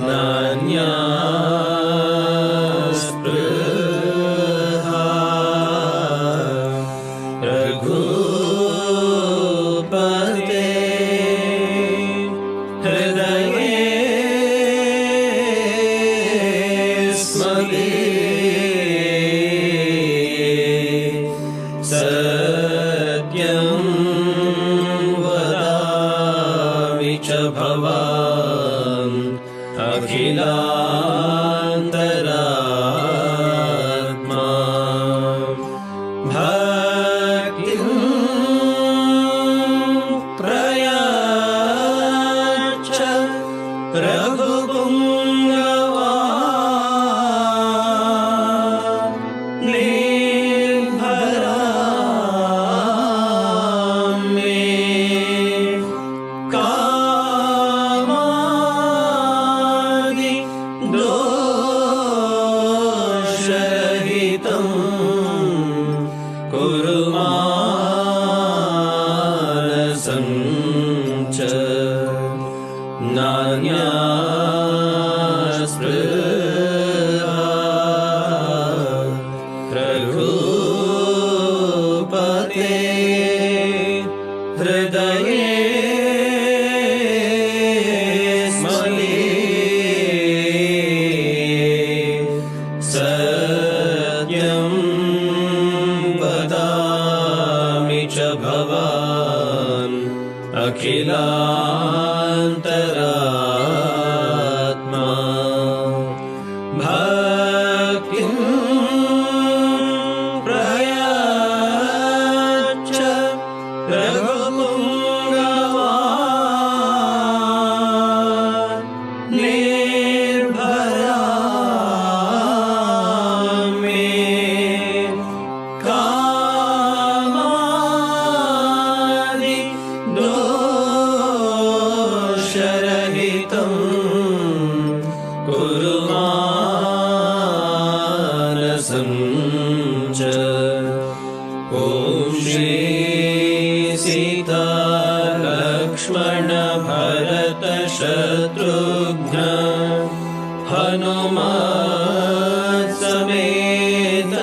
नान्या स्पृहा रघुपते हृदये स्मरे सत्यं वदामि च भवान् अखिलान्तरात्मा भक्तिं प्रयाच्छ रघुपुङ्गवा निर्भरा मे दोषरहितं कुरु मानसं च नान्या स्पृहा रघुपते हृदये सत्यं वदामि च भवान् अखिलान्तरात्मा भक्तिं प्रयाच्छ रघुपुङ्गवा निर्भरा दोषरहितं कुरु मानसं च ॐ श्री सीता लक्ष्मण भरत शत्रुघ्न हनुमत् समेत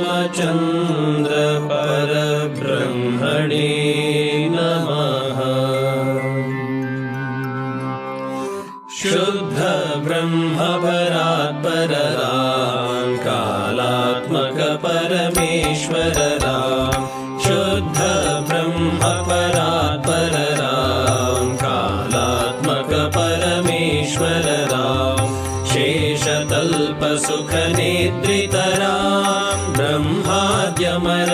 श्रीरामचन्द्र परब्रह्मणे नमः। शुद्ध ब्रह्म परात्पर राम कालात्मक परमेश्वर राम शुद्ध ब्रह्म परात्पर राम कालात्मक परमेश्वर राम शेषतल्प सुख निद्रित राम ब्रह्माद्यमर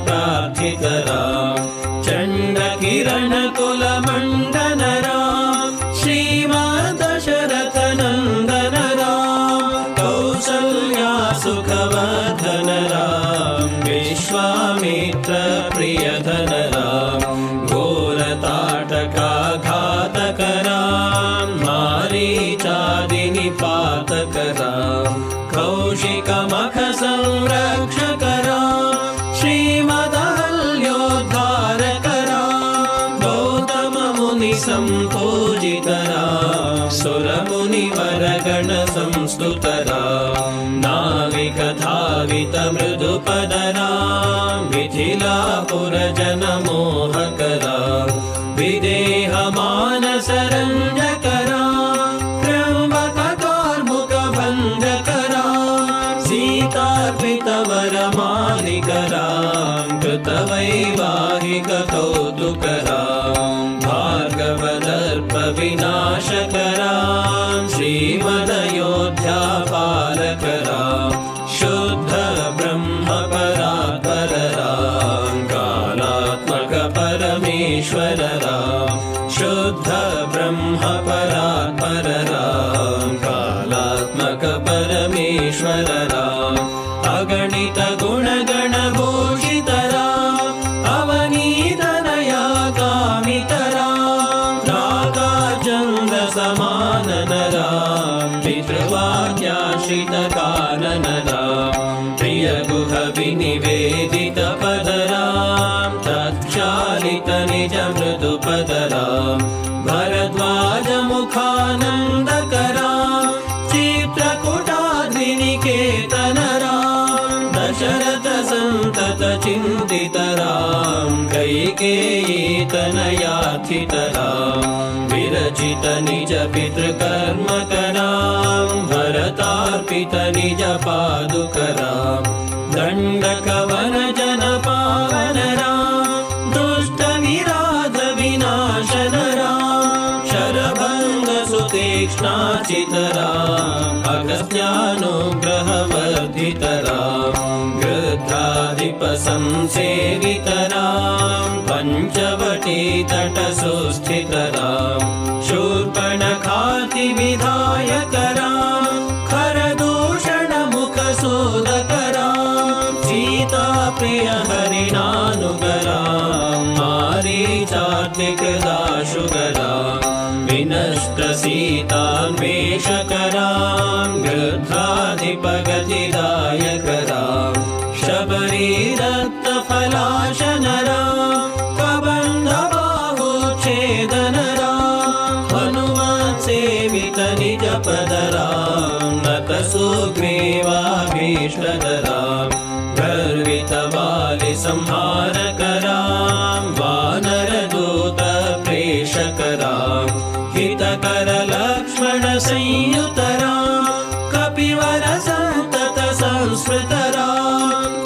प्रार्थित राम चण्ड किरण कुल मंडन राम श्रीमद्दशरथ नंदन राम कौसल्या सुखवर्धन राम विश्वामित्र प्रियधन राम घोरताटका घातक राम मारीचादि निपातक राम कौशिक मख संरक्षक राम श्रीमदहल्योद्धारक राम गौतम मुनि संपूजित राम सुर मुनिवर गण संस्तुत राम नाविक धावित मृदुपद राम मिथिलापुर जन मोहक राम विदेह मानस रंजक राम त्र्यंबक कार्मुक भंजक राम सीतार्पित वर मालिक राम कृत वैवाहिक कौतुक राम भार्गव दर्प विनाशक राम श्रीमदयोध्या पालक राम शुद्ध ब्रह्म परात्पर राम कालात्मक परमेश्वर राम शुद्ध ब्रह्म परात्पर राम कालात्मक परमेश्वर राम अगणित गुण गण भूषित राम अवनीत नया कामित राम नागार्जुन समा चिन्तितरां कैकेयीतनयाथितरां विरचित निज पितृकर्मकरां भरतार्पित निज पादुकरां दण्डकवन जनपावनरां दुष्टविराध विनाशनरां शरभङ्ग सुतीक्ष्णाचितरां अगस्त्यानुग्रहवर्धितरां गृध्राधिपसंसेवितरां पञ्चवटीतटसुस्थितरां शूर्पणखातिविधायकरां खरदूषणमुखसूदकरां सीताप्रियहरिणानुगरां मारीचात्मिकदाशुगरां विनष्टसीतान्वेषकरां गृध्राधिपगतिदायकरां शबरीदत्तफलाशनरां कबन्धबाहुच्छेदनरां हनुमत्सेवित निजपदरां नतसुग्रीवाभीष्टदरां गर्वितबालिसंहारकरां वानरदूतप्रेषकरां हितकरलक्ष्मणसंयुतरां कपिवरसन्ततसंस्मृतरां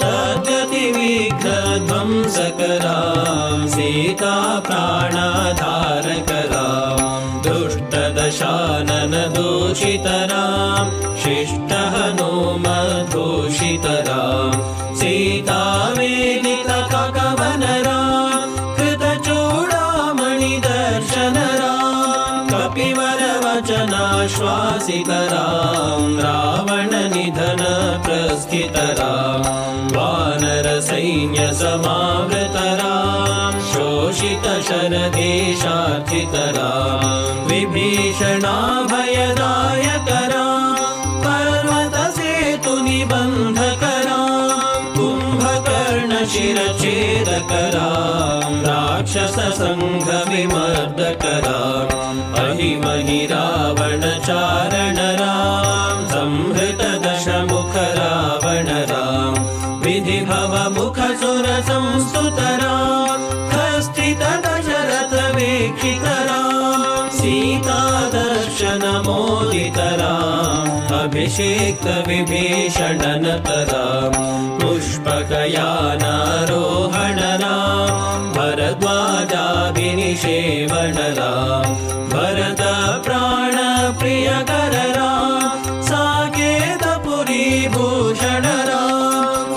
तद्गतिविघ्नध्वंसकरां सीताप्राणधारकरां दुष्टदशाननदूषितरां शिष्टहनुमद्धूषितरां सीतावेदितककवनरां कृतचूडामणिदर्शनरां कपिवरवचनाश्वासितरां रावणनिधनप्रस्थितरां वानरसैन्यसमावृतरां शोषितशरदेशार्थितरां विभीषणाभयदायकरां पर्वतसेतुनिबन्धकरां कुम्भकर्णशिरच्छेदकरां राक्षससङ्घविमर्दकरां अहिमहिरावणचारणरां संहृतदशमुखरावणरां विधिभवमुखसुरसंस्तुतरां कस्थितदशरथवीक्षितरां सीतादर्शनमोदितरां अभिषेक्तविभीषणनतरां पुष्पकयानारोहणरां भरद्वाजाभिनिषेवणरां भरतप्राणप्रियकररां साकेतपुरीभूषणरां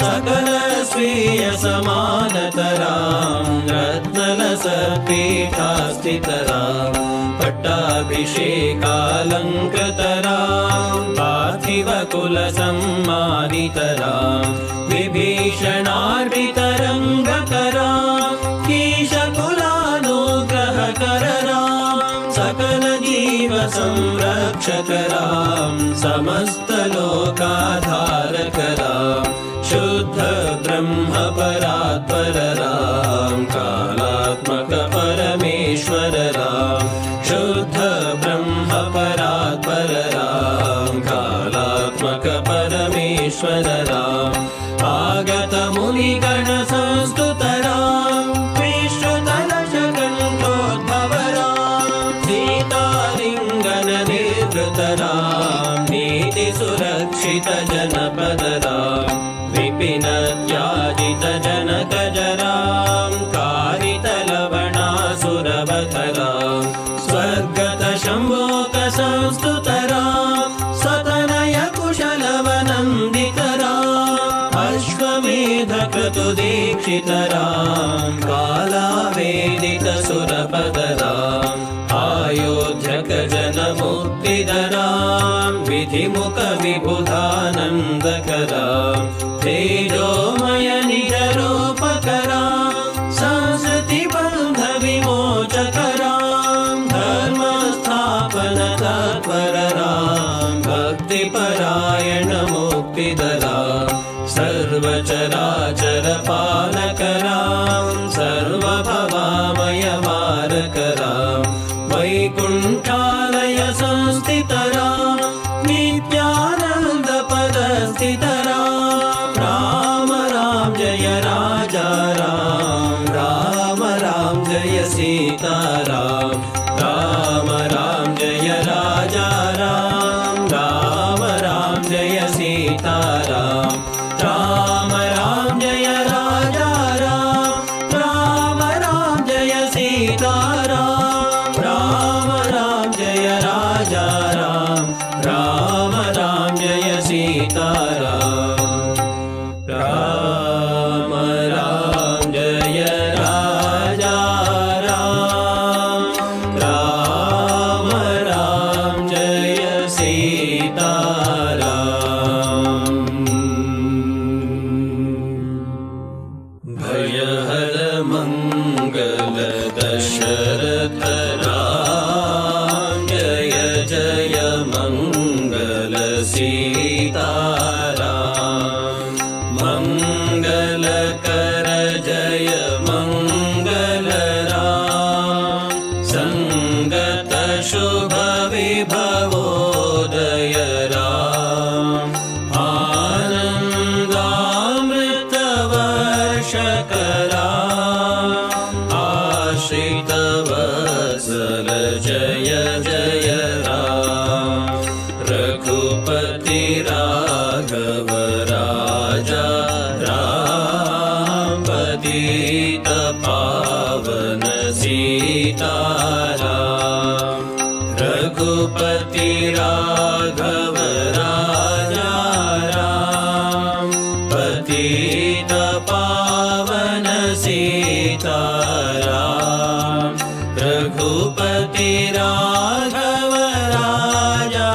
सकलस्वीयसमानतरां रत्नलसत्पीठास्थितरां पट्टाभिषेकालङ्कृतरां पार्थिवकुलसम्मानितरां विभीषणार्पितरङ्गकरां कीशकुलानुग्रहकररां सकलजीवसंरक्षकरां समस्तलोकाधारकरां शुद्धब्रह्मपरात्पररां कालात्मकपरमेश्वररां शुद्धब्रह्मपरात्पररां कालात्मकपरमेश्वररां आगतमुनिगणसंस्तुतरां विश्रुतदशकण्ठोद्भवरां सीतालिङ्गननिर्वृतरां नीतिसुरक्षितजनपदरां विपिनत्याजितजनकजरां कारितलवणासुरवधरां स्वर्गतशम्भोकसंस्तुतरां सतनयकुशलवनन्दितरां अश्वमेधक्रतुदीक्षितरां कालावेदितसुरपदरां आयोध्यकजनमुक्तिधरां विधिमुखविबुधानन्दकरां तेजोमयनिजरूपकरां संसृतिबन्धविमोचकरां धर्मस्थापनतत्पररां भक्तिपरायणमुक्तिदरां सर्वचराचरपालकरां सर्वभवामयवारकरां वैकुण्ठालयसंस्थितरां नित्यानन्दपदस्थितरां राम राम जय राज सीताराम राम राम जय राजा राम राम राम जय सीताराम राम राम जय राजा राम राम राम जय सीताराम राम राम जय राजा राम राम राम जय सीताराम राम राम जय राजा राम राम राम जय सीताराम भयहर मंगल दशरथ राम जय जय मंगल सीताराम मंगल कर जय मंगल राम संगत शुभ विभवोदय राम आनंदामृत वर्षकरा आश्रित वत्सल जय जय राम रघुपति राघव राजा राम पतित पावन सीताराम रघुपति राघव राजा राम पतित पावन सीताराम रघुपति राघव राजा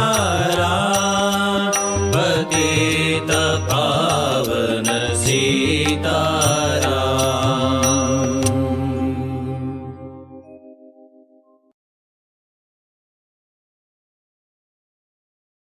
राम पतित